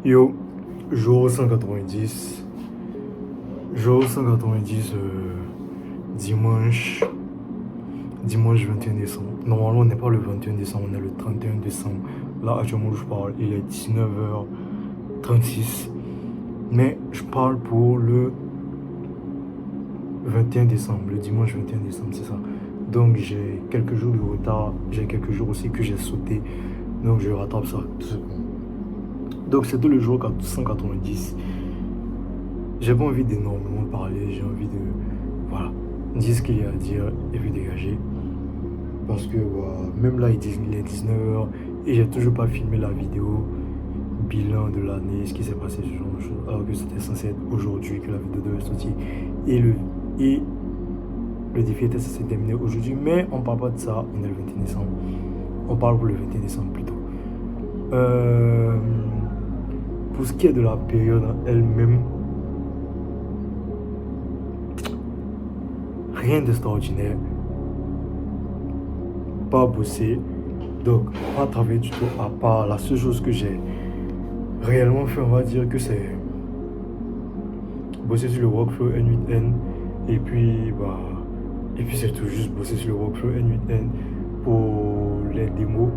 Yo, jour 190. Jour 190, dimanche. Dimanche 21 décembre. Normalement, on n'est pas le 21 décembre, on est le 31 décembre. Là, actuellement, où je parle, il est 19h36. Mais je parle pour le 21 décembre, le dimanche 21 décembre, c'est ça. Donc, j'ai quelques jours de retard. J'ai quelques jours aussi que j'ai sauté. Donc, je rattrape ça tout simplement. Donc, c'était le jour 190. J'ai pas envie d'énormément parler. J'ai envie de, voilà, dire ce qu'il y a à dire et puis dégager. Parce que même là, il est 19h et j'ai toujours pas filmé la vidéo bilan de l'année, ce qui s'est passé, ce genre de choses, alors que c'était censé être aujourd'hui que la vidéo devait sortir. Et le défi était censé terminer aujourd'hui, mais on parle pas de ça, on est le 21 décembre. On parle pour le 21 décembre plutôt. Pour ce qui est de la période elle-même, rien d'extraordinaire. Pas bossé, donc pas travaillé du tout, à part la seule chose que j'ai réellement fait, on va dire que c'est bosser sur le workflow N8N et puis c'est tout, juste bosser sur le workflow N8N pour les démos,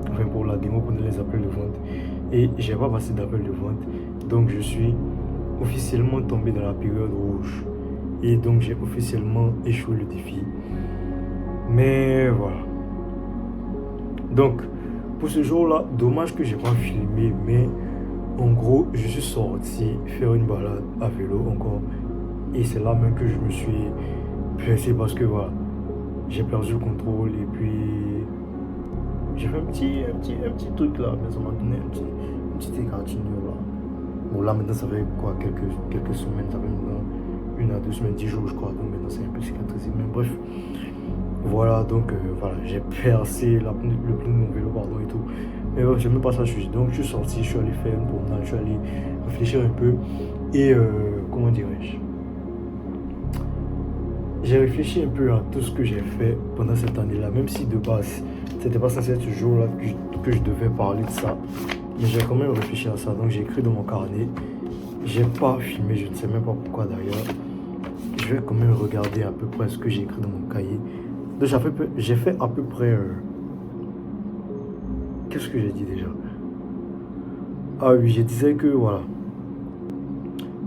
enfin pour la démo, pour les appels de vente. Et j'ai pas passé d'appel de vente, donc je suis officiellement tombé dans la période rouge et donc j'ai officiellement échoué le défi. Mais voilà. Donc, pour ce jour-là, dommage que j'ai pas filmé, mais en gros, je suis sorti faire une balade à vélo encore. Et c'est là même que je me suis blessé parce que voilà, j'ai perdu le contrôle et puis j'ai fait un petit truc là, mais ça m'a donné un petit égratignure là. Bon, là maintenant, ça fait quoi, quelques semaines, ça fait maintenant 1 à 2 semaines, 10 jours, je crois. Donc maintenant, c'est un peu cicatrisé. Mais bref. Voilà, donc voilà, j'ai percé le pneu de mon vélo, pardon, et tout. Mais j'aime même pas ça, donc je suis sorti, je suis allé faire une promenade, je suis allé réfléchir un peu. Et comment dirais-je, j'ai réfléchi un peu à tout ce que j'ai fait pendant cette année-là, même si de base, c'était pas censé être ce jour-là que je devais parler de ça. Mais j'ai quand même réfléchi à ça, donc j'ai écrit dans mon carnet. J'ai pas filmé, je ne sais même pas pourquoi d'ailleurs. Je vais quand même regarder à peu près ce que j'ai écrit dans mon cahier. Donc j'ai fait à peu près... qu'est-ce que j'ai dit déjà? Ah oui, je disais que voilà,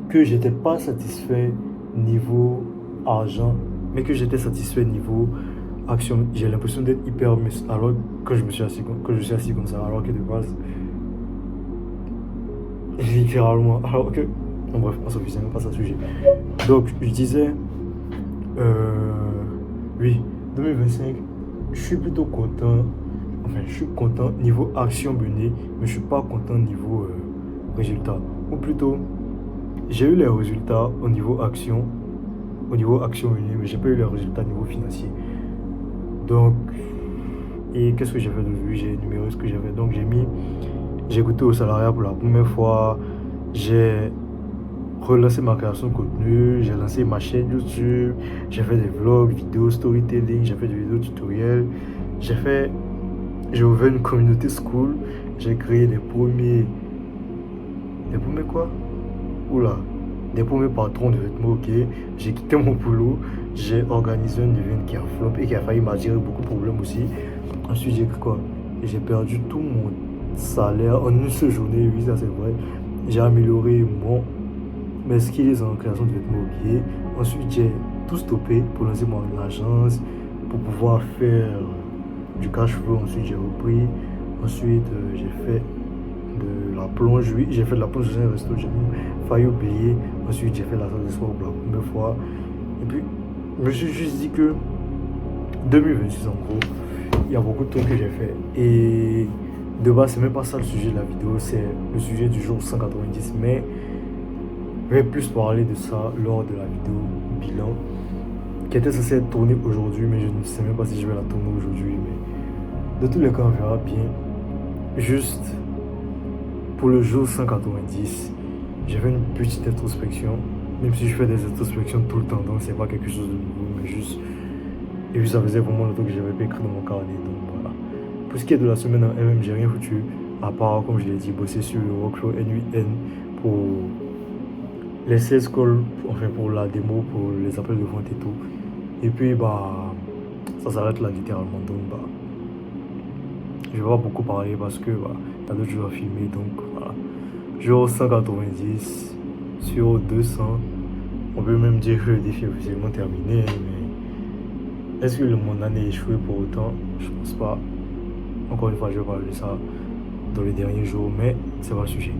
que j'étais pas satisfait niveau argent, mais que j'étais satisfait niveau action. J'ai l'impression d'être hyper alors que je suis assis comme ça, alors que de base, littéralement, alors que... Bon, bref, on s'en fiche, c'est même pas ça le sujet. Donc, je disais... oui, 2025, je suis plutôt content. Enfin, je suis content niveau action menée, mais je suis pas content niveau résultat. Ou plutôt, j'ai eu les résultats au niveau action menée, mais j'ai pas eu les résultats au niveau financier. Donc, et qu'est-ce que j'ai fait d'aujourd'hui? J'ai énuméré ce que j'ai fait. Donc, j'ai goûté au salariat pour la première fois. J'ai relancé ma création de contenu, j'ai lancé ma chaîne YouTube, j'ai fait des vlogs, vidéos, storytelling, j'ai fait des vidéos tutoriels, j'ai ouvert une communauté school, j'ai créé des premiers quoi? Oula, des premiers patrons de vêtements, ok. J'ai quitté mon boulot, j'ai organisé un event qui a flop et qui a failli m'attirer beaucoup de problèmes aussi. Ensuite, j'ai quoi? J'ai perdu tout mon salaire en une seule journée, oui, ça c'est vrai. J'ai amélioré mes skills en création de vêtements, ok. Ensuite, j'ai tout stoppé pour lancer mon agence, pour pouvoir faire du cash flow. Ensuite, j'ai repris. Ensuite, j'ai fait de la plonge. Oui, j'ai fait de la plonge dans un resto, j'ai failli oublier. Ensuite, j'ai fait la salle de sport pour la première fois. Et puis, je me suis juste dit que 2026, en gros, il y a beaucoup de trucs que j'ai fait. Et de base, c'est même pas ça le sujet de la vidéo, c'est le sujet du jour 190. Mais je vais plus parler de ça lors de la vidéo bilan qui était censée être tournée aujourd'hui, mais je ne sais même pas si je vais la tourner aujourd'hui. Mais de tous les cas, on verra bien. Juste pour le jour 190, j'ai fait une petite introspection, même si je fais des introspections tout le temps, donc c'est pas quelque chose de nouveau, mais juste. Et puis ça faisait vraiment longtemps que j'avais pas écrit dans mon carnet, donc voilà. Pour ce qui est de la semaine en elle-même, j'ai rien foutu, à part, comme je l'ai dit, bosser sur le workflow N8N pour les 16 calls, enfin pour la démo, pour les appels de vente et tout. Et puis, bah, ça s'arrête là littéralement. Donc, bah, je vais pas beaucoup parler parce que, bah, y a d'autres choses à filmer. Donc, voilà. Jour 190 sur 200. On peut même dire que le défi est officiellement terminé, mais est-ce que mon année est échouée pour autant? Je pense pas. Encore une fois, je vais parler de ça dans les derniers jours, mais c'est pas le sujet.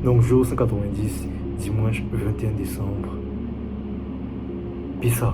Donc, jour 190, dimanche 21 décembre. Peace out.